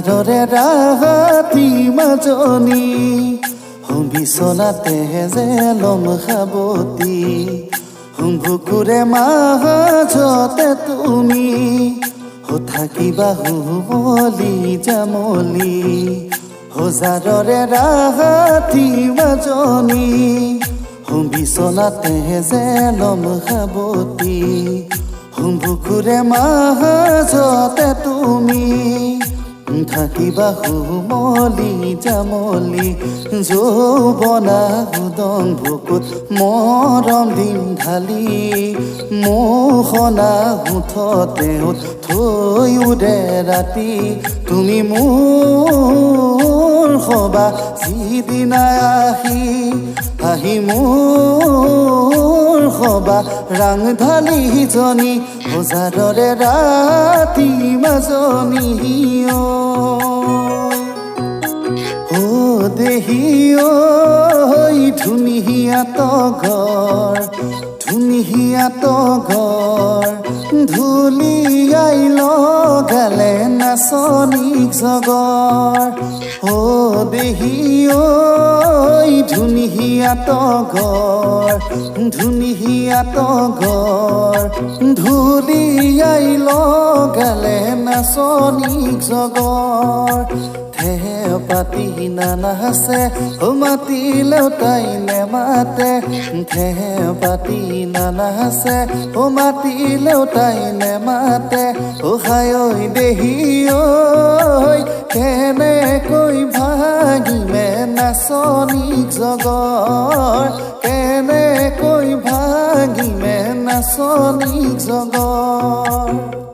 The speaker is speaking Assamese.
ওজাৰৰে ৰাতি মাজনী বিচনাতে যে লম সাৱতি বুকুৰে মাজতে তুমি থাকিবা হুমলি জামলি ওজাৰৰে ৰাতি মাজনী বিচনাতে যে লম সাৱতি বুকুৰে মাজতে তুমি থাকিবা হুমলি জামলি যৌৱনা উদং বুকুত মৰম দিম ঢালি মোহনা মুঠতে থৈ উৰে ৰাতি তুমি মোৰ হবা যিদিনা আহি মোৰ হবা ৰাং ঢালি জনী ওজাৰৰে ৰাতি মাজনী ও দেহি ঐ ধুনীয়া তগৰ ধুলিয়াই লগালে নাচনীক জগৰ ও দেহি ঐ ধুনীয়া তগৰ ধুলিয়াই লগালে নাচনীক জগৰ পাতি নানাচে মাতিলেও তাই নেমাতে পাতি নানাচে মাতিলেও তাই নেমাতে হাই ঐ দেহি ঐ কেনেকৈ ভাগিমে নাচনীক জগৰ কেনেকৈ ভাগিমে নাচনীক জগৰ